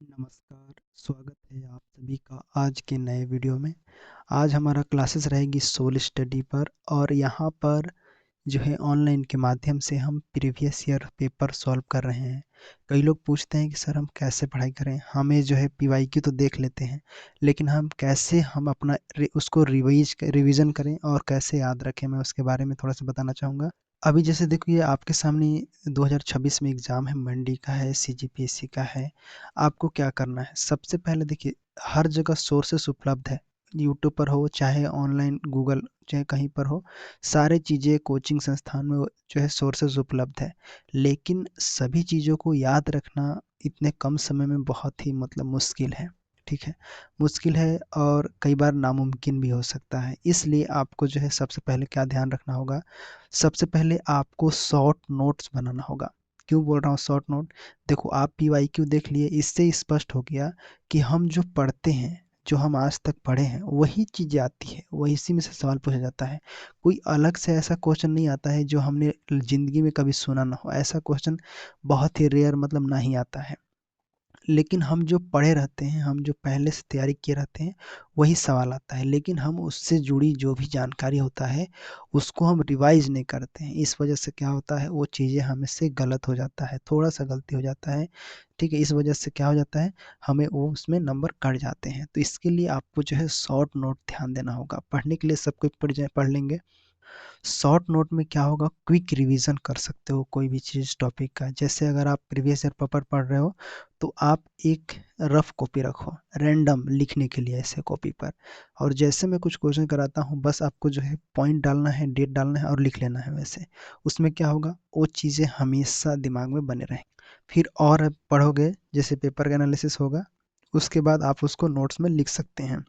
नमस्कार, स्वागत है आप सभी का आज के नए वीडियो में। आज हमारा क्लासेस रहेगी सोल स्टडी पर और यहाँ पर जो है ऑनलाइन के माध्यम से हम प्रीवियस ईयर पेपर सॉल्व कर रहे हैं। कई लोग पूछते हैं कि सर हम कैसे पढ़ाई करें, हमें जो है पीवाईक्यू तो देख लेते हैं लेकिन हम अपना उसको रिवीजन करें और कैसे याद रखें, मैं उसके बारे में थोड़ा सा बताना चाहूँगा। अभी जैसे देखो ये आपके सामने 2026 में एग्ज़ाम है, मंडी का है, सीजीपीएससी का है। आपको क्या करना है, सबसे पहले देखिए हर जगह सोर्सेस उपलब्ध है, यूट्यूब पर हो चाहे ऑनलाइन गूगल चाहे कहीं पर हो, सारे चीज़ें कोचिंग संस्थान में जो है सोर्सेज उपलब्ध है। लेकिन सभी चीज़ों को याद रखना इतने कम समय में बहुत ही मतलब मुश्किल है। ठीक है, मुश्किल है और कई बार नामुमकिन भी हो सकता है। इसलिए आपको जो है सबसे पहले क्या ध्यान रखना होगा, सबसे पहले आपको शॉर्ट नोट्स बनाना होगा। क्यों बोल रहा हूँ शॉर्ट नोट, देखो आप पीवाईक्यू देख लिए, इससे स्पष्ट हो गया कि हम जो पढ़ते हैं, जो हम आज तक पढ़े हैं वही चीज़ें आती है, वही इसी में से सवाल पूछा जाता है। कोई अलग से ऐसा क्वेश्चन नहीं आता है जो हमने ज़िंदगी में कभी सुना ना हो, ऐसा क्वेश्चन बहुत ही रेयर मतलब नहीं आता है। लेकिन हम जो पढ़े रहते हैं, हम जो पहले से तैयारी किए रहते हैं, वही सवाल आता है। लेकिन हम उससे जुड़ी जो भी जानकारी होता है, उसको हम रिवाइज़ नहीं करते हैं। इस वजह से क्या होता है, वो चीज़ें हमें से गलत हो जाता है, थोड़ा-सा गलती हो जाता है। ठीक है, इस वजह से क्या हो जाता है, हमें वो उसमें नंबर कट जाते हैं। तो इसके लिए आपको जो है शॉर्ट नोट ध्यान देना होगा। पढ़ने के लिए सब कुछ पढ़ लेंगे। शॉर्ट नोट में क्या होगा, क्विक रिवीजन कर सकते हो कोई भी चीज़ टॉपिक का। जैसे अगर आप प्रीवियस ईयर पेपर पढ़ रहे हो तो आप एक रफ कॉपी रखो रैंडम लिखने के लिए ऐसे कॉपी पर, और जैसे मैं कुछ क्वेश्चन कराता हूँ बस आपको जो है पॉइंट डालना है, डेट डालना है और लिख लेना है। वैसे उसमें क्या होगा, वो चीज़ें हमेशा दिमाग में बने रहेंगी। फिर और आप पढ़ोगे, जैसे पेपर का एनालिसिस होगा उसके बाद आप उसको नोट्स में लिख सकते हैं।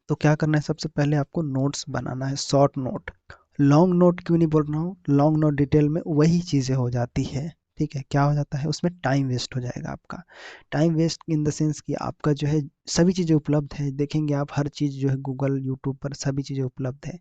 तो क्या करना है, सबसे पहले आपको नोट्स बनाना है, शॉर्ट नोट। लॉन्ग नोट क्यों नहीं बोल रहा हूँ, लॉन्ग नोट डिटेल में वही चीज़ें हो जाती है। ठीक है, क्या हो जाता है उसमें, टाइम वेस्ट हो जाएगा आपका। Time waste in the sense कि आपका जो है सभी चीज़ें उपलब्ध है, देखेंगे आप हर चीज़ जो है गूगल यूट्यूब पर सभी चीज़ें उपलब्ध है।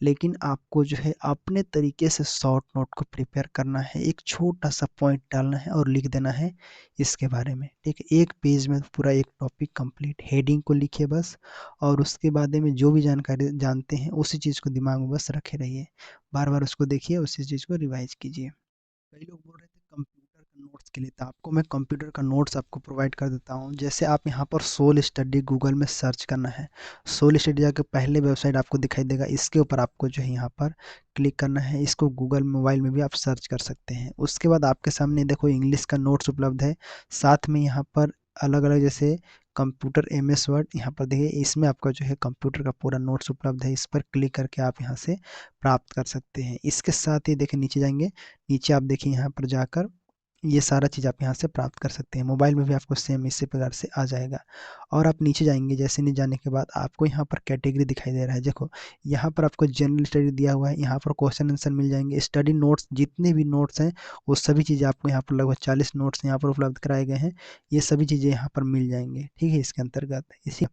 लेकिन आपको जो है अपने तरीके से शॉर्ट नोट को प्रिपेयर करना है, एक छोटा सा पॉइंट डालना है और लिख देना है इसके बारे में। ठीक है, एक पेज में पूरा एक टॉपिक कंप्लीट, हेडिंग को लिखिए बस, और उसके बाद में जो भी जानकारी जानते हैं उसी चीज़ को दिमाग में बस रखे रहिए। बार बार उसको देखिए, उसी चीज़ को रिवाइज कीजिए। कई लोग बोल रहे थे कंप्यूटर का नोट्स के लिए, तो आपको मैं कंप्यूटर का नोट्स आपको प्रोवाइड कर देता हूँ। जैसे आप यहाँ पर सोल स्टडी गूगल में सर्च करना है, सोल स्टडी जाके पहले वेबसाइट आपको दिखाई देगा, इसके ऊपर आपको जो है यहाँ पर क्लिक करना है। इसको गूगल मोबाइल में भी आप सर्च कर सकते हैं। उसके बाद आपके सामने देखो इंग्लिश का नोट्स उपलब्ध है, साथ में यहाँ पर अलग अलग जैसे कंप्यूटर एमएस वर्ड, यहाँ पर देखिए इसमें आपका जो है कंप्यूटर का पूरा नोट्स उपलब्ध है। इस पर क्लिक करके आप यहाँ से प्राप्त कर सकते हैं। इसके साथ ही देखिए नीचे जाएंगे, नीचे आप देखिए यहाँ पर जाकर ये सारा चीज़ आप यहाँ से प्राप्त कर सकते हैं। मोबाइल में भी आपको सेम इसी प्रकार से आ जाएगा। और आप नीचे जाएंगे, जैसे नीचे जाने के बाद आपको यहाँ पर कैटेगरी दिखाई दे रहा है, देखो यहाँ पर आपको जनरल स्टडी दिया हुआ है, यहाँ पर क्वेश्चन आंसर मिल जाएंगे, स्टडी नोट्स जितने भी नोट्स हैं वो सभी चीज़ें आपको यहाँ पर लगभग 40 नोट्स यहाँ पर उपलब्ध कराए गए हैं। ये सभी चीज़ें यहाँ पर मिल जाएंगे। ठीक है, इसके अंतर्गत इसी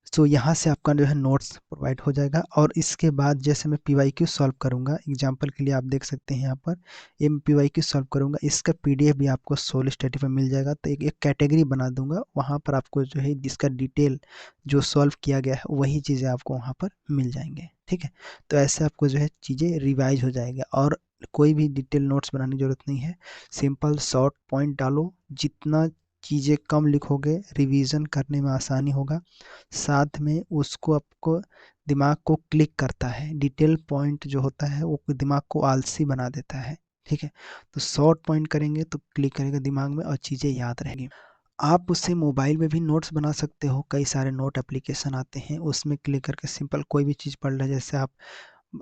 सो यहाँ से आपका जो है नोट्स प्रोवाइड हो जाएगा। और इसके बाद जैसे मैं पीवाईक्यू सॉल्व करूँगा, एग्जांपल के लिए आप देख सकते हैं यहाँ पर ये मैं पीवाईक्यू सॉल्व करूँगा, इसका पीडीएफ भी आपको सोल स्टडी पर मिल जाएगा। तो एक कैटेगरी बना दूंगा, वहाँ पर आपको जो है जिसका डिटेल जो सॉल्व किया गया है वही चीज़ें आपको वहाँ पर मिल जाएंगे। ठीक है, तो ऐसे आपको जो है चीज़ें रिवाइज हो जाएगा और कोई भी डिटेल नोट्स बनाने की जरूरत नहीं है। सिंपल शॉर्ट पॉइंट डालो, जितना चीज़ें कम लिखोगे रिवीजन करने में आसानी होगा। साथ में उसको आपको दिमाग को क्लिक करता है, डिटेल पॉइंट जो होता है वो दिमाग को आलसी बना देता है। ठीक है, तो शॉर्ट पॉइंट करेंगे तो क्लिक करेगा दिमाग में और चीज़ें याद रहेंगी। आप उससे मोबाइल में भी नोट्स बना सकते हो, कई सारे नोट एप्लीकेशन आते हैं, उसमें क्लिक करके सिंपल कोई भी चीज़ पढ़ रहे हैं, जैसे आप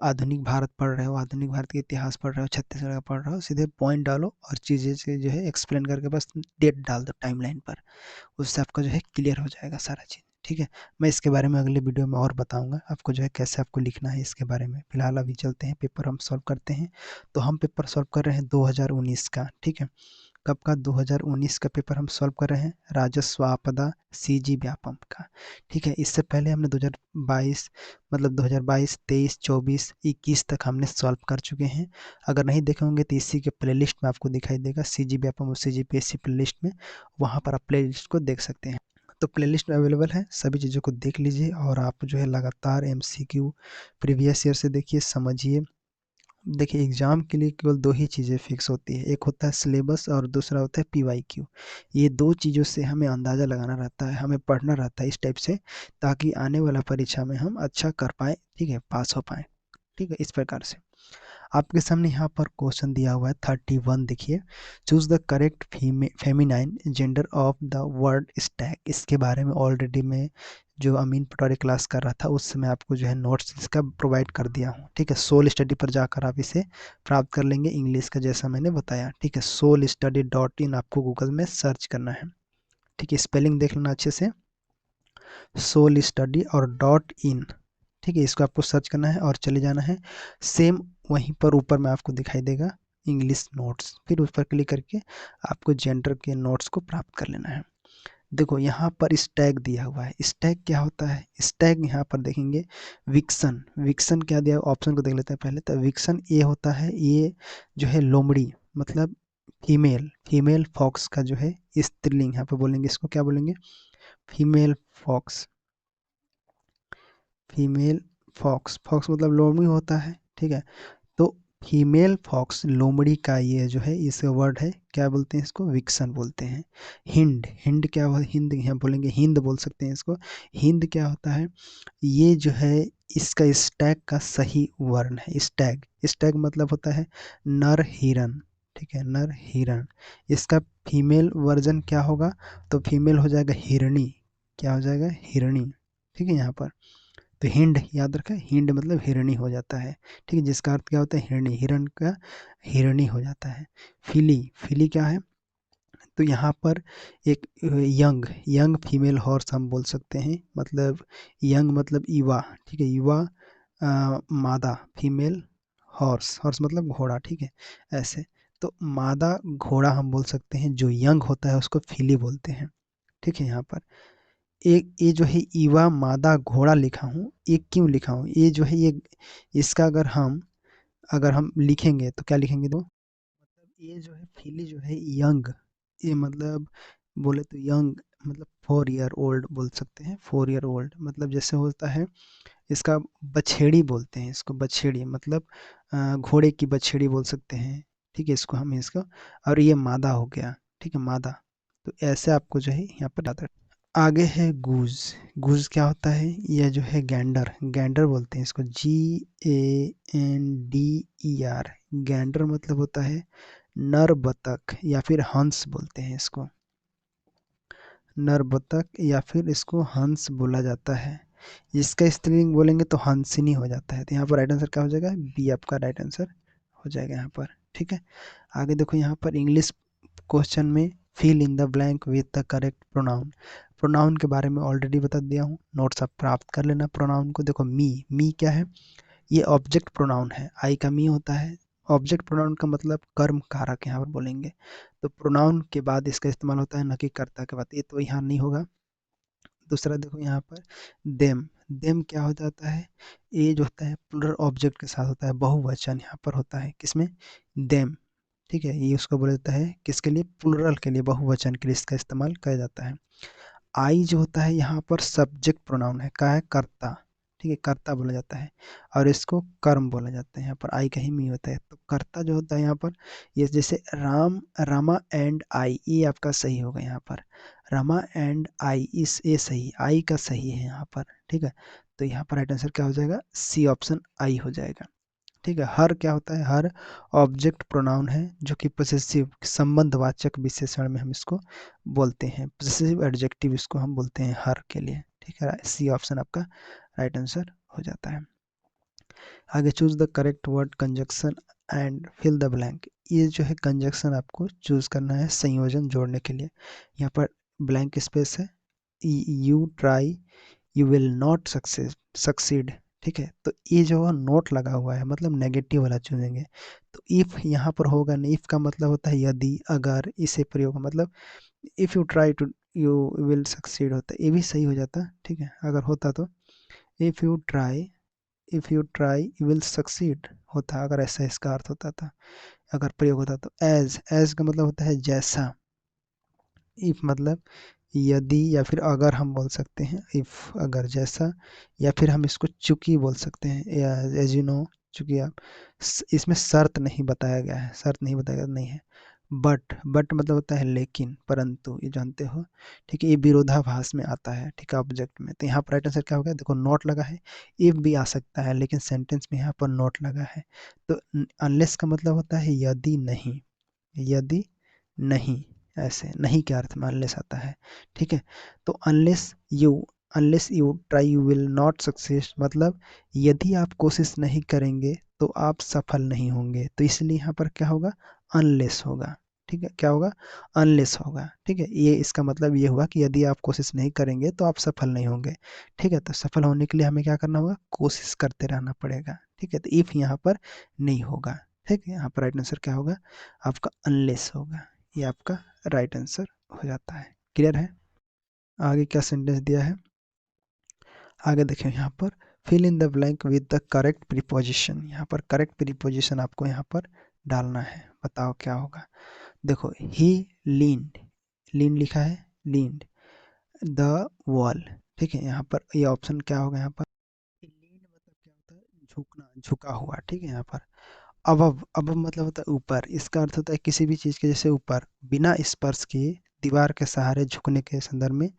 आधुनिक भारत पढ़ रहे हो, आधुनिक भारत के इतिहास पढ़ रहे हो, छत्तीसगढ़ का पढ़ रहे हो, सीधे पॉइंट डालो और चीज़ें से जो है एक्सप्लेन करके बस डेट डाल दो टाइमलाइन पर, उससे आपका जो है क्लियर हो जाएगा सारा चीज़। ठीक है, मैं इसके बारे में अगले वीडियो में और बताऊंगा आपको जो है कैसे आपको लिखना है इसके बारे में। फिलहाल अभी चलते हैं पेपर हम सॉल्व करते हैं। तो हम पेपर सॉल्व कर रहे हैं 2019 का। ठीक है, कब का? 2019 का पेपर हम सॉल्व कर रहे हैं, राजस्व आपदा सीजी व्यापम का। ठीक है, इससे पहले हमने 2022 मतलब 2022, 23, 24, 21 तक हमने सॉल्व कर चुके हैं। अगर नहीं देखे होंगे तो इसी के प्लेलिस्ट में आपको दिखाई देगा, सीजी व्यापम और सीजीपीएससी प्लेलिस्ट में, वहाँ पर आप प्लेलिस्ट को देख सकते हैं। तो प्लेलिस्ट में अवेलेबल है, सभी चीज़ों को देख लीजिए और आप जो है लगातार एमसीक्यू प्रीवियस ईयर से देखिए, समझिए। देखिए एग्ज़ाम के लिए केवल दो ही चीज़ें फिक्स होती है, एक होता है सिलेबस और दूसरा होता है पीवाईक्यू। ये दो चीज़ों से हमें अंदाज़ा लगाना रहता है, हमें पढ़ना रहता है इस टाइप से, ताकि आने वाला परीक्षा में हम अच्छा कर पाएँ, ठीक है, पास हो पाएँ। ठीक है, इस प्रकार से आपके सामने यहाँ पर क्वेश्चन दिया हुआ है 31, देखिए, choose the correct feminine gender of the word Stag. इसके बारे में ऑलरेडी मैं जो अमीन पटवारी क्लास कर रहा था उस समय आपको जो है नोट्स इसका प्रोवाइड कर दिया हूँ। ठीक है, सोल स्टडी पर जाकर आप इसे प्राप्त कर लेंगे, इंग्लिश का जैसा मैंने बताया। ठीक है, soulstudy.in आपको गूगल में सर्च करना है। ठीक है, स्पेलिंग देख लेना अच्छे से, सोल स्टडी और .in। ठीक है, इसको आपको सर्च करना है और चले जाना है, सेम वहीं पर ऊपर में आपको दिखाई देगा इंग्लिश नोट्स, फिर उस पर क्लिक करके आपको जेंडर के नोट्स को प्राप्त कर लेना है। देखो यहाँ पर स्टैग दिया हुआ है, स्टैग क्या होता है? स्टैग यहाँ पर देखेंगे विक्सन, विक्सन क्या दिया, ऑप्शन को देख लेते हैं पहले। तो विक्सन ये होता है, ये जो है लोमड़ी, मतलब फीमेल, फीमेल फॉक्स का जो है स्त्रीलिंग, यहाँ पे बोलेंगे इसको क्या बोलेंगे? Female fox, female fox, fox मतलब लोमड़ी होता है। ठीक है, तो फीमेल फॉक्स लोमड़ी का ये जो है इसका वर्ड है, क्या बोलते हैं इसको? विक्सन बोलते हैं। हिंड, हिंड क्या हुआ? हिंद यहाँ बोलेंगे, हिंद बोल सकते हैं इसको। हिंद क्या होता है? ये जो है इसका स्टैग का सही वर्ण है, स्टैग, स्टैग मतलब होता है नर हिरन। ठीक है, नर हिरन। इसका फीमेल वर्जन क्या होगा? तो फीमेल हो जाएगा हिरणी, क्या हो जाएगा? हिरणी। ठीक है, यहाँ पर तो हिंड याद रखें, हिंड मतलब हिरणी हो जाता है। ठीक है, जिसका अर्थ क्या होता है? हिरणी, हिरण का हिरणी हो जाता है। फिली, फिली क्या है? तो यहाँ पर एक यंग, यंग फीमेल हॉर्स हम बोल सकते हैं, मतलब यंग मतलब युवा। ठीक है, युवा मादा फीमेल हॉर्स, हॉर्स मतलब घोड़ा। ठीक है, ऐसे तो मादा घोड़ा हम बोल सकते हैं, जो यंग होता है उसको फिली बोलते हैं। ठीक है, यहाँ पर एक ये जो है ईवा मादा घोड़ा लिखा हूँ, ये क्यों लिखा हूँ? ये जो है ये इसका अगर हम लिखेंगे तो क्या लिखेंगे? तो मतलब ये जो है फिली जो है यंग, ये मतलब बोले तो यंग मतलब 4 ईयर ओल्ड बोल सकते हैं। 4 ईयर ओल्ड मतलब जैसे होता है इसका बछेड़ी बोलते हैं, इसको बछेड़ी मतलब घोड़े की बछेड़ी बोल सकते हैं। ठीक है, इसको हम इसका, और ये मादा हो गया। ठीक है, मादा। तो ऐसे आपको जो है यहाँ पर याद रखना। आगे है गूज, गूज क्या होता है? यह जो है गैंडर, गैंडर बोलते हैं इसको, GANDER। गैंडर मतलब होता है नर बतख या फिर हंस बोलते हैं इसको, नर बतख या फिर इसको हंस बोला जाता है। इसका स्त्रीलिंग बोलेंगे तो हंसिनी हो जाता है। तो यहाँ पर राइट आंसर क्या हो जाएगा? बी आपका राइट आंसर हो जाएगा यहाँ पर। ठीक है, आगे देखो यहाँ पर इंग्लिश क्वेश्चन में fill in the blank with the correct pronoun. Pronoun के बारे में ऑलरेडी बता दिया हूँ, नोट्स आप प्राप्त कर लेना प्रोनाउन को। देखो मी, मी क्या है? ये ऑब्जेक्ट प्रोनाउन है, आई का मी होता है। ऑब्जेक्ट प्रोनाउन का मतलब कर्म कारक यहाँ पर बोलेंगे, तो प्रोनाउन के बाद इसका इस्तेमाल होता है, न कि कर्ता के बाद। ये तो यहाँ नहीं होगा। दूसरा देखो यहाँ पर देम, देम क्या हो जाता है? ये जो होता है प्लूरल ऑब्जेक्ट के साथ होता है, बहुवचन यहाँ पर होता है, किसमें? देम। ठीक है, ये उसको बोला जाता है किसके लिए? प्लूरल के लिए, बहुवचन के लिए इसका इस्तेमाल किया जाता है। आई जो होता है यहाँ पर सब्जेक्ट प्रोनाउन है, का है? कर्ता। ठीक है, कर्ता बोला जाता है, और इसको कर्म बोला जाता है। यहाँ पर आई का ही मी होता है, तो कर्ता जो होता है यहाँ पर, ये जैसे राम, रमा एंड आई, ये आपका सही होगा यहाँ पर। रमा एंड आई, इस ये सही, आई का सही है यहाँ पर। ठीक है, तो यहाँ पर राइट आंसर क्या हो जाएगा? सी ऑप्शन आई हो जाएगा। ठीक है, हर क्या होता है? हर ऑब्जेक्ट प्रोनाउन है जो कि पोसेसिव संबंधवाचक विशेषण में हम इसको बोलते हैं, पोसेसिव एडजेक्टिव इसको हम बोलते हैं हर के लिए। ठीक है, सी ऑप्शन आपका राइट आंसर हो जाता है। आगे choose the correct word conjunction and fill the blank. ये जो है कंजक्शन आपको चूज करना है संयोजन जोड़ने के लिए। यहाँ पर ब्लैंक स्पेस है, you try, you will not success succeed. ठीक है, तो ये जो है नोट लगा हुआ है मतलब नेगेटिव वाला चुनेंगे। तो इफ़ यहाँ पर होगा नहीं, इफ़ का मतलब होता है यदि, अगर, इसे प्रयोग मतलब if you try to you will succeed होता है, ये भी सही हो जाता। ठीक है, अगर होता तो if you try, if you try you will succeed होता, अगर ऐसा इसका अर्थ होता था, अगर प्रयोग होता तो। एज, एज का मतलब होता है जैसा। इफ मतलब यदि या फिर अगर हम बोल सकते हैं, इफ अगर जैसा, या फिर हम इसको चूंकि बोल सकते हैं, एज यू नो, चूंकि आप, इसमें शर्त नहीं बताया गया है, शर्त नहीं बताया गया नहीं है। बट मतलब होता है लेकिन, परंतु, ये जानते हो। ठीक है, ये विरोधाभास में आता है, ठीक है, ऑब्जेक्ट में। तो यहाँ पर राइट आंसर क्या होगा, देखो नॉट लगा है, इफ भी आ सकता है, लेकिन सेंटेंस में यहाँ पर नॉट लगा है। तो अनलेस का मतलब होता है यदि नहीं, यदि नहीं, ऐसे नहीं के अर्थ में अनलेस आता है। ठीक है, तो unless you try you will not success, मतलब यदि आप कोशिश नहीं करेंगे तो आप सफल नहीं होंगे। तो इसलिए यहाँ पर क्या होगा, अनलेस होगा। ठीक है, क्या होगा, अनलेस होगा। ठीक है, ये इसका मतलब ये हुआ कि यदि आप कोशिश नहीं करेंगे तो आप सफल नहीं होंगे। ठीक है, तो सफल होने के लिए हमें क्या करना होगा, कोशिश करते रहना पड़ेगा। ठीक है, तो इफ यहाँ पर नहीं होगा। ठीक है, यहाँ पर राइट आंसर क्या होगा, आपका अनलेस होगा। ये आपका राइट आंसर हो जाता है। क्लियर है। आगे क्या सेंटेंस दिया है, आगे देखें यहाँ पर, fill in the blank with the correct preposition. यहाँ पर करेक्ट प्रीपोजिशन आपको यहाँ पर डालना है। बताओ क्या होगा। देखो, ही लीन्ड, लीन लिखा है, लीन्ड द वॉल। ठीक है, यहाँ पर ये ऑप्शन क्या होगा, यहाँ पर लीन मतलब क्या होता है, झुकना, झुका हुआ। ठीक है, यहाँ पर अब मतलब होता है ऊपर, इसका अर्थ होता है किसी भी चीज़ के जैसे ऊपर, बिना स्पर्श किए, दीवार के सहारे झुकने के संदर्भ में।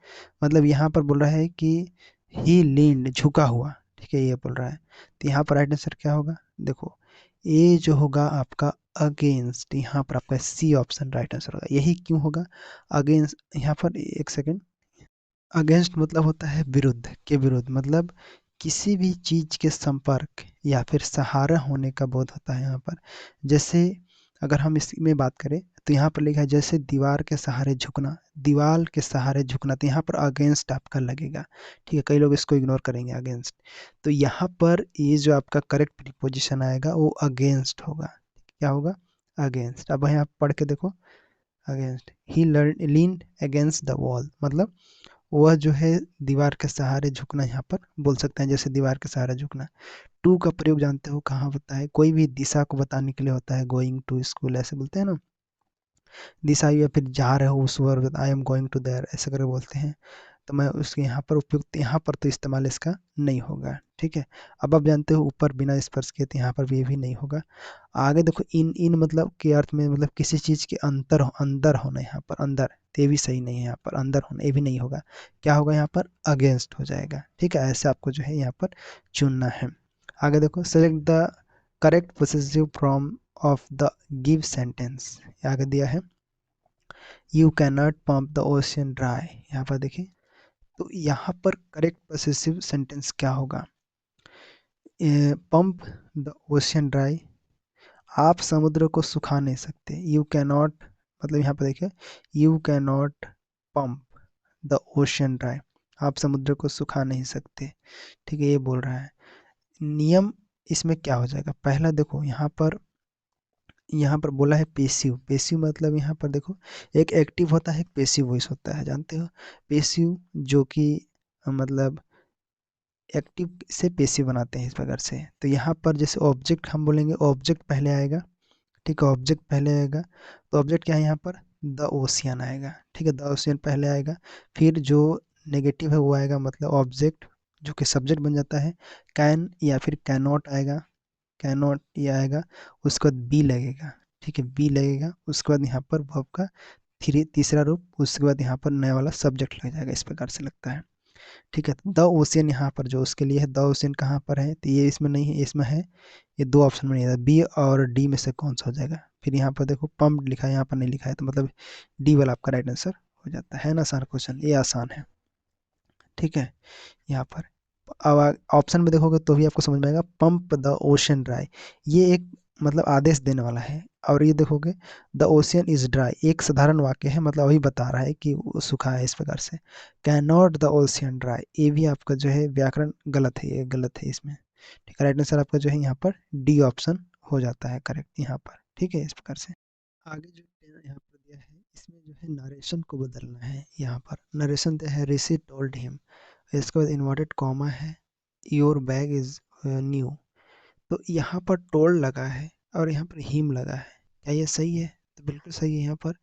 मतलब यहाँ पर बोल रहा है कि ही लीन्ड, झुका हुआ। ठीक है, ये बोल रहा है। तो यहाँ पर राइट आंसर क्या होगा, देखो ये जो होगा आपका अगेंस्ट, यहाँ पर आपका सी ऑप्शन राइट आंसर होगा। यही क्यों होगा अगेंस्ट, यहाँ पर एक सेकेंड, अगेंस्ट मतलब होता है विरुद्ध, के विरुद्ध, मतलब किसी भी चीज के संपर्क या फिर सहारा होने का बोध होता है यहाँ पर। जैसे अगर हम इसमें बात करें तो यहाँ पर लिखा है जैसे दीवार के सहारे झुकना, दीवार के सहारे झुकना, तो यहाँ पर अगेंस्ट आपका लगेगा। ठीक है, कई लोग इसको इग्नोर करेंगे अगेंस्ट। तो यहाँ पर ये जो आपका करेक्ट प्रीपोजिशन आएगा वो अगेंस्ट होगा। क्या होगा, अगेंस्ट। अब यहाँ पढ़ के देखो, against, he leaned against the wall, मतलब वह जो है दीवार के सहारे झुकना, यहाँ पर बोल सकते हैं जैसे दीवार के सहारे झुकना। टू का प्रयोग जानते हो कहाँ होता है, कोई भी दिशा को बताने के लिए होता है, गोइंग टू स्कूल ऐसे बोलते हैं ना, दिशा, या फिर जा रहे हो उस ओर, I am going to there ऐसे करके बोलते हैं। तो मैं उसके यहाँ पर उपयुक्त, यहाँ पर तो इस्तेमाल इसका नहीं होगा। ठीक है, अब आप जानते हो ऊपर बिना स्पर्श किए, तो यहाँ पर भी ये भी नहीं होगा। आगे देखो, इन इन मतलब के अर्थ में, मतलब किसी चीज़ के अंदर होना, यहाँ पर अंदर, तो ये भी सही नहीं है, यहाँ पर अंदर होना ये भी नहीं होगा। क्या होगा, यहाँ पर अगेंस्ट हो जाएगा। ठीक है, ऐसे आपको जो है यहाँ पर चुनना है। आगे देखो, select the correct possessive from of the give sentence, आगे दिया है you can not pump the ocean dry. यहाँ पर देखिए, तो यहाँ पर करेक्ट पोसेसिव सेंटेंस क्या होगा, पंप द ओशियन ड्राई, आप समुद्र को सुखा नहीं सकते। यू कैन नॉट, मतलब यहाँ पर देखिए, you can not pump the ocean dry, आप समुद्र को सुखा नहीं सकते। ठीक है, ये बोल रहा है। नियम इसमें क्या हो जाएगा, पहला देखो यहाँ पर बोला है पेसिव, पेसिव मतलब यहाँ पर देखो, एक एक्टिव होता है, एक पेसिव वॉइस होता है, जानते हो। पेसिव जो कि मतलब एक्टिव से पेसिव बनाते हैं इस प्रकार से। तो यहाँ पर जैसे ऑब्जेक्ट हम बोलेंगे, ऑब्जेक्ट पहले आएगा। ठीक है, ऑब्जेक्ट पहले आएगा, तो ऑब्जेक्ट क्या है यहाँ पर, द ओशियन आएगा। ठीक है, द ओशियन पहले आएगा, फिर जो नेगेटिव है वो आएगा, मतलब ऑब्जेक्ट जो कि सब्जेक्ट बन जाता है, कैन या फिर कैन नॉट आएगा, कैन नॉट ये आएगा, उसके बाद बी लगेगा। ठीक है, बी लगेगा, उसके बाद यहाँ पर वर्ब का तीसरा रूप, उसके बाद यहाँ पर नया वाला सब्जेक्ट लग जाएगा, इस प्रकार से लगता है। ठीक है, द ओशियन यहाँ पर जो उसके लिए है, द ओशियन कहाँ पर है, तो ये इसमें नहीं है, इसमें है, ये दो ऑप्शन में नहीं है, बी और डी में से कौन सा हो जाएगा। फिर यहाँ पर देखो पंप लिखा है, यहाँ पर नहीं लिखा है, तो मतलब डी वाला आपका राइट आंसर हो जाता है ना। आसान क्वेश्चन, ये आसान है। ठीक है, यहाँ पर अब ऑप्शन में देखोगे तो भी आपको समझ में आएगा, पंप द ओशन ड्राई, ये एक मतलब आदेश देने वाला है। और ये देखोगे द ओशियन इज ड्राई, एक साधारण वाक्य है, मतलब वही बता रहा है कि वो सूखा है, इस प्रकार से। Can not the ocean dry, ये भी आपका जो है व्याकरण गलत है, ये गलत है इसमें। ठीक है, राइट आंसर आपका जो है यहाँ पर डी ऑप्शन हो जाता है करेक्ट यहाँ पर। ठीक है, इस प्रकार से आगे जो यहाँ पर दिया है इसमें जो है नरेशन को बदलना है। यहाँ पर नरेशन दिया है ऋषि टोल्ड हिम, इसके बाद इन्वर्टेड कॉमा है योर बैग इज न्यू। तो यहाँ पर टोल्ड लगा है और यहाँ पर हिम लगा है, क्या ये सही है? तो बिल्कुल सही है यहाँ पर।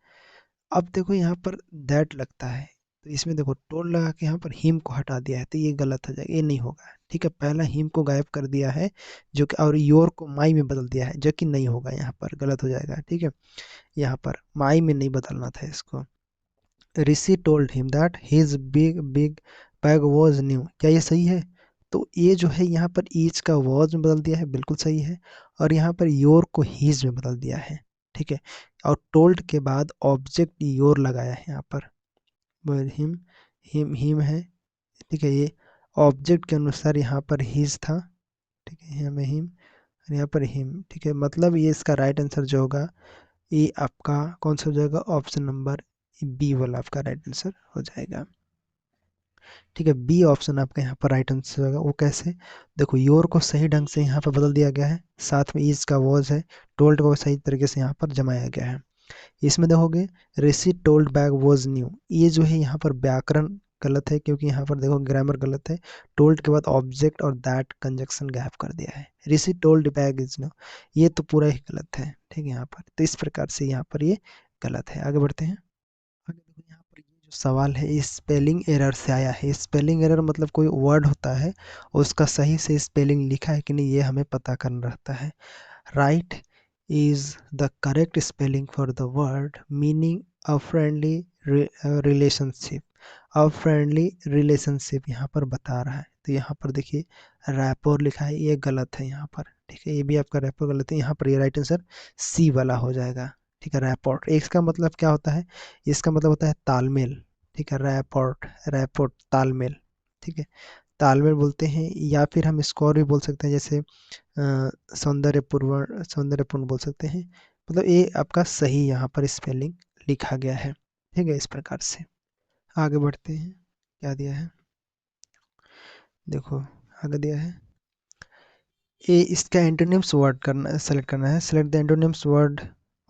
अब देखो यहाँ पर दैट लगता है, तो इसमें देखो टोल्ड लगा के यहाँ पर हिम को हटा दिया है, तो ये गलत हो जाएगा, ये नहीं होगा। ठीक है, पहला हिम को गायब कर दिया है जो कि, और योर को माई में बदल दिया है जो कि नहीं होगा, यहाँ पर गलत हो जाएगा। ठीक है, यहाँ पर माई में नहीं बदलना था इसको। Rishi told him that his big big bag was new, क्या ये सही है? तो ये जो है यहाँ पर ईज का वॉज में बदल दिया है, बिल्कुल सही है। और यहाँ पर योर को हीज में बदल दिया है। ठीक है, और टोल्ड के बाद ऑब्जेक्ट योर लगाया है यहाँ पर, हिम हिम हिम है। ठीक है, ये ऑब्जेक्ट के अनुसार यहाँ पर हीज था। ठीक है, यहाँ में हिम और यहाँ पर हिम। ठीक है, मतलब ये इसका राइट आंसर जो होगा ये आपका कौन सा हो जाएगा, ऑप्शन नंबर बी वाला आपका राइट आंसर हो जाएगा। ठीक है, बी ऑप्शन आपका यहाँ पर राइट आंसर होगा। वो कैसे? देखो योर को सही ढंग से यहाँ पर बदल दिया गया है, साथ में इज का वॉज है, टोल्ड को सही तरीके से यहाँ पर जमाया गया है। इसमें देखोगे ऋषि टोल्ड बैग वॉज न्यू, ये जो है यहाँ पर व्याकरण गलत है, क्योंकि यहाँ पर देखो ग्रामर गलत है। टोल्ड के बाद ऑब्जेक्ट और दैट कंजक्शन गैप कर दिया है, ऋषि टोल्ड बैग इज न्यू, ये तो पूरा ही गलत है। ठीक है, यहाँ पर तो इस प्रकार से यहाँ पर ये गलत है। आगे बढ़ते हैं। आगे देखो यहाँ पर ये जो सवाल है ये स्पेलिंग एरर से आया है। स्पेलिंग एरर मतलब कोई वर्ड होता है उसका सही से स्पेलिंग लिखा है कि नहीं ये हमें पता करना रहता है। Right is the correct spelling for the word meaning a friendly relationship। a friendly relationship यहाँ पर बता रहा है, तो यहाँ पर देखिए रैपोर लिखा है, ये गलत है यहाँ पर। ठीक है, ये भी आपका रैपोर गलत है, यहाँ पर ये राइट आंसर सी वाला हो जाएगा। ठीक है, रैपोर्ट इसका मतलब क्या होता है? इसका मतलब होता है तालमेल। ठीक है, रैपोर्ट रैपोर्ट तालमेल। ठीक है, तालमेल बोलते हैं, या फिर हम इसको और भी बोल सकते हैं, जैसे सौंदर्यपूर्ण सौंदर्यपूर्ण बोल सकते हैं। मतलब ये आपका सही यहाँ पर स्पेलिंग लिखा गया है। ठीक है, इस प्रकार से आगे बढ़ते हैं। क्या दिया है देखो, आगे दिया है ये इसका एंटोनिम्स वर्ड करना सेलेक्ट करना है। Select the antonyms word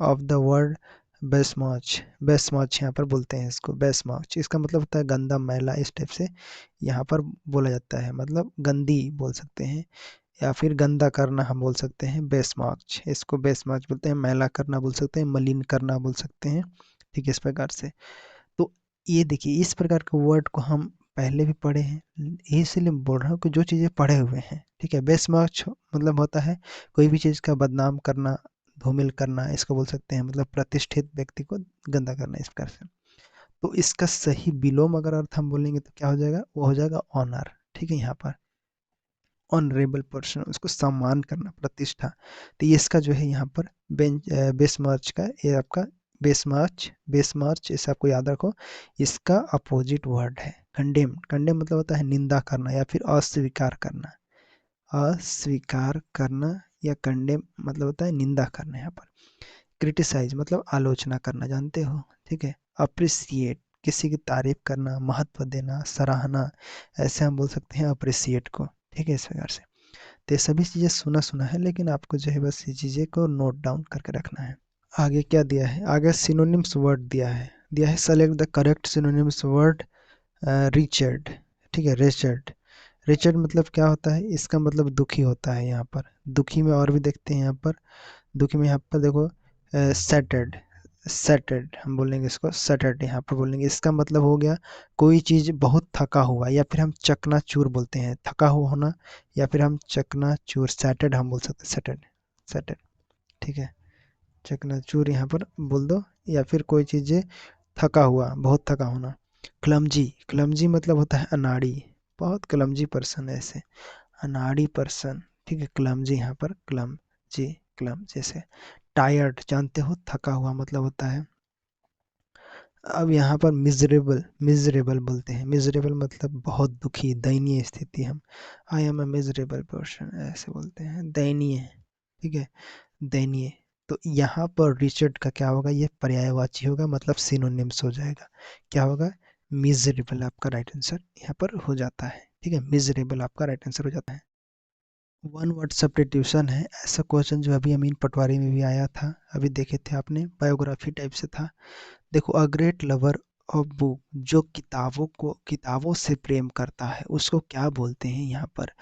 of the word besmirch. Besmirch यहाँ पर बोलते हैं इसको बेस्मॉच, इसका मतलब होता है गंदा मैला, इस टाइप से यहाँ पर बोला जाता है, मतलब गंदी बोल सकते हैं, या फिर गंदा करना हम बोल सकते हैं बेस्मॉच, इसको बेस्मॉच बोलते हैं। मैला करना बोल सकते हैं, मलिन करना बोल सकते हैं। ठीक है, इस प्रकार से। तो ये देखिए इस प्रकार के वर्ड को हम पहले भी पढ़े हैं, इसलिए बोल रहा हूँ कि जो चीज़ें पढ़े हुए हैं। ठीक है, बेस्मॉच मतलब होता है कोई भी चीज़ का बदनाम करना, धूमिल करना, इसको बोल सकते हैं, मतलब प्रतिष्ठित व्यक्ति को गंदा करना, इस प्रकार से। तो इसका सही विलोम अगर अर्थ हम बोलेंगे तो क्या हो जाएगा, वो हो जाएगा ऑनर। ठीक है, यहाँ पर ऑनरेबल पर्सन, उसको सम्मान करना, प्रतिष्ठा। तो ये इसका जो है यहाँ पर बेसमार्च का, ये आपका बेसमार्च बेसमार्च इसे आपको याद रखो, इसका अपोजिट वर्ड है कंडेम। कंडेम मतलब होता है निंदा करना या फिर अस्वीकार करना, अस्वीकार करना, या कंडेम मतलब होता है निंदा करना। यहाँ पर क्रिटिसाइज मतलब आलोचना करना, जानते हो। ठीक है, अप्रिसिएट किसी की तारीफ करना, महत्व देना, सराहना, ऐसे हम बोल सकते हैं अप्रिसिएट को। ठीक है, इस प्रकार से। तो ये सभी चीज़ें सुना सुना है, लेकिन आपको जो है बस ये चीज़ें को नोट डाउन करके रखना है। आगे क्या दिया है, आगे सिनोनिम्स वर्ड दिया है select the correct synonyms word Richard. ठीक है, रिचर्ड। रिचर्ड मतलब क्या होता है, इसका मतलब दुखी होता है यहाँ पर। दुखी में और भी देखते हैं यहाँ पर, दुखी में यहाँ पर देखो सैटर्ड, सैटर्ड हम बोलेंगे इसको, सैटर्ड यहाँ पर बोलेंगे, इसका मतलब हो गया कोई चीज़ बहुत थका हुआ, या फिर हम चकनाचूर बोलते हैं, थका हुआ होना, या फिर हम चकनाचूर, सैटर्ड हम बोल सकते हैं, सैटर्ड सैटर्ड। ठीक है, चकनाचूर यहाँ पर बोल दो, या फिर कोई चीज़ें थका हुआ, बहुत थका होना। क्लमजी, क्लमजी मतलब होता है अनाड़ी, बहुत क्लमजी पर्सन है ऐसे, अनाड़ी पर्सन। ठीक है, क्लमजी यहाँ पर क्लमजी, क्लम जैसे। टायर्ड जानते हो, थका हुआ मतलब होता है। अब यहाँ पर मिजरेबल, मिजरेबल बोलते हैं, मिजरेबल मतलब बहुत दुखी, दयनीय स्थिति। हम I am a miserable person ऐसे बोलते हैं, दयनीय। ठीक है, दयनीय। तो यहाँ पर रिचर्ड का क्या होगा, ये पर्यायवाची होगा, मतलब सिनोनिम्स हो जाएगा। क्या होगा, मिजरेबल आपका राइट आंसर यहाँ पर हो जाता है। ठीक है, मिजरेबल आपका राइट आंसर हो जाता है। वन वर्ड सब्स्टिट्यूशन है। ऐसा क्वेश्चन जो अभी अमीन पटवारी में भी आया था, अभी देखे थे आपने, बायोग्राफी टाइप से था। देखो, a great lover of book, जो किताबों से प्रेम करता है उसको क्या बोलते हैं यहाँ पर।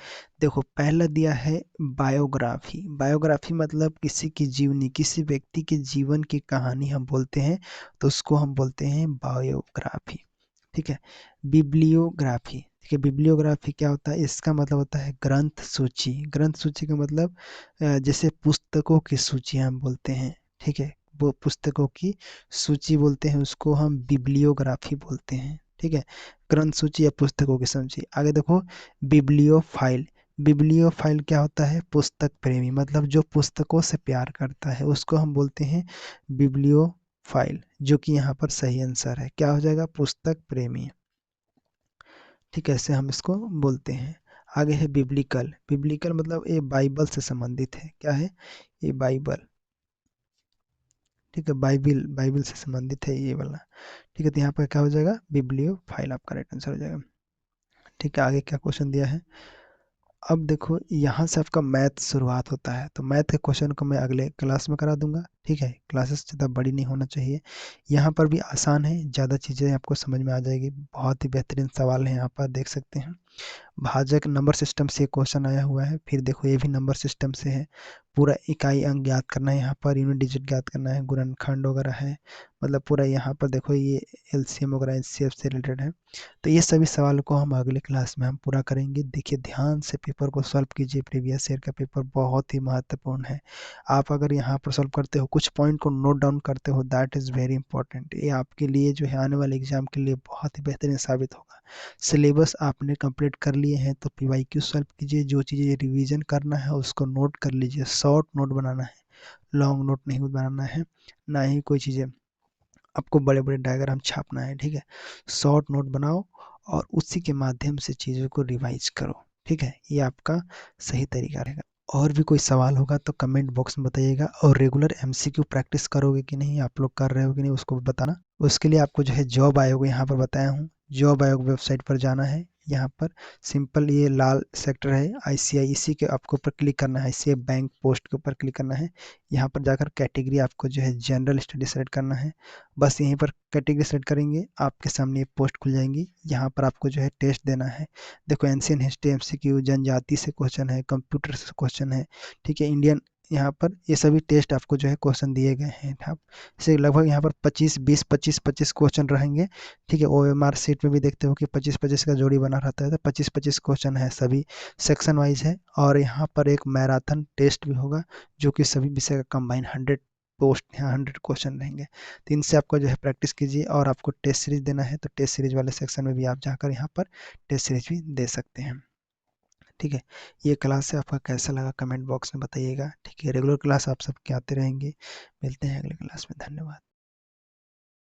देखो, पहला दिया है बायोग्राफी। बायोग्राफी मतलब किसी की जीवनी, किसी व्यक्ति के जीवन की कहानी हम बोलते हैं, तो उसको हम बोलते हैं बायोग्राफी। ठीक है। बिब्लियोग्राफी, ठीक है, बिब्लियोग्राफी क्या होता है, इसका मतलब होता है ग्रंथ सूची। ग्रंथ सूची का मतलब जैसे पुस्तकों की सूची हम बोलते हैं, ठीक है, वो पुस्तकों की सूची बोलते हैं, उसको हम बिब्लियोग्राफी बोलते हैं। ठीक है, ग्रंथ सूची या पुस्तकों की सूची। आगे देखो, बिब्लियोफाइल। बिब्लियोफाइल क्या होता है, पुस्तक प्रेमी, मतलब जो पुस्तकों से प्यार करता है उसको हम बोलते हैं बिब्लियोफाइल, जो कि यहाँ पर सही आंसर है, क्या हो जाएगा, पुस्तक प्रेमी। ठीक है, ऐसे हम इसको बोलते हैं। आगे है बिब्लिकल। बिब्लिकल मतलब ये बाइबल से संबंधित है, क्या है, ये बाइबल। ठीक है, बाइबिल, बाइबल से संबंधित है ये वाला। ठीक है, तो यहाँ पर क्या हो जाएगा, बिब्लियोफाइल आपका राइट आंसर हो जाएगा। ठीक है, आगे क्या क्वेश्चन दिया है। अब देखो, यहाँ से आपका मैथ शुरुआत होता है, तो मैथ के क्वेश्चन को मैं अगले क्लास में करा दूंगा। ठीक है, क्लासेस ज़्यादा बड़ी नहीं होना चाहिए। यहाँ पर भी आसान है, ज़्यादा चीज़ें आपको समझ में आ जाएगी। बहुत ही बेहतरीन सवाल है, यहाँ पर देख सकते हैं। भाजक नंबर सिस्टम से क्वेश्चन आया हुआ है। फिर देखो, ये भी नंबर सिस्टम से है। पूरा इकाई अंक ज्ञात करना है, यहाँ पर यूनिट डिजिट ज्ञात करना है, गुणनखंड वगैरह है, मतलब पूरा यहाँ पर देखो ये एलसीएम वगैरह एचसीएफ से रिलेटेड है। तो ये सभी सवालों को हम अगले क्लास में हम पूरा करेंगे। देखिए, ध्यान से पेपर को सॉल्व कीजिए। प्रीवियस ईयर का पेपर बहुत ही महत्वपूर्ण है। आप अगर यहाँ पर सॉल्व करते हो, कुछ पॉइंट को नोट डाउन करते हो, दैट इज़ वेरी इंपॉर्टेंट। ये आपके लिए जो है आने वाले एग्जाम के लिए बहुत ही बेहतरीन साबित होगा। सिलेबस आपने कंप्लीट कर लिए हैं, तो पीवाईक्यू सॉल्व कीजिए। जो चीज़ें रिवीजन करना है उसको नोट कर लीजिए। शॉर्ट नोट बनाना है, लॉन्ग नोट नहीं बनाना है। ना ही कोई चीज़ें आपको बड़े बड़े डायग्राम छापना है। ठीक है, शॉर्ट नोट बनाओ और उसी के माध्यम से चीज़ों को रिवाइज करो। ठीक है, ये आपका सही तरीका रहेगा। और भी कोई सवाल होगा तो कमेंट बॉक्स में बताइएगा। और रेगुलर एमसीक्यू प्रैक्टिस करोगे कि नहीं, आप लोग कर रहे हो कि नहीं, उसको भी बताना। उसके लिए आपको जो है जॉब आयोग यहाँ पर बताया हूँ, जॉब आयोग वेबसाइट पर जाना है। यहाँ पर सिंपल ये लाल सेक्टर है आईसीआई, इसी के आपको ऊपर क्लिक करना है, आईसीआई बैंक पोस्ट के ऊपर क्लिक करना है। यहाँ पर जाकर कैटेगरी आपको जो है जनरल स्टडी सेलेक्ट करना है। बस यहीं पर कैटेगरी सेलेक्ट करेंगे, आपके सामने ये पोस्ट खुल जाएंगी। यहाँ पर आपको जो है टेस्ट देना है। देखो, एंशियन हिस्ट्री एमसीक्यू, जनजाति से क्वेश्चन है, कंप्यूटर से क्वेश्चन है। ठीक है, इंडियन, यहाँ पर ये सभी टेस्ट आपको जो है क्वेश्चन दिए गए हैं। आप से लगभग यहाँ पर 25 क्वेश्चन रहेंगे। ठीक है, ओएमआर सीट में भी देखते हो कि 25 का जोड़ी बना रहता है, तो 25 क्वेश्चन है, सभी सेक्शन वाइज है। और यहाँ पर एक मैराथन टेस्ट भी होगा, जो कि सभी विषय का कंबाइन 100 पोस्ट, यहाँ 100 क्वेश्चन रहेंगे। तो इनसे आपको जो है प्रैक्टिस कीजिए। और आपको टेस्ट सीरीज देना है, तो टेस्ट सीरीज वाले सेक्शन में भी आप जाकर यहाँ पर टेस्ट सीरीज भी दे सकते हैं। ठीक है, ये क्लास से आपका कैसा लगा कमेंट बॉक्स में बताइएगा। ठीक है, रेगुलर क्लास आप सबके आते रहेंगे। मिलते हैं अगले क्लास में, धन्यवाद।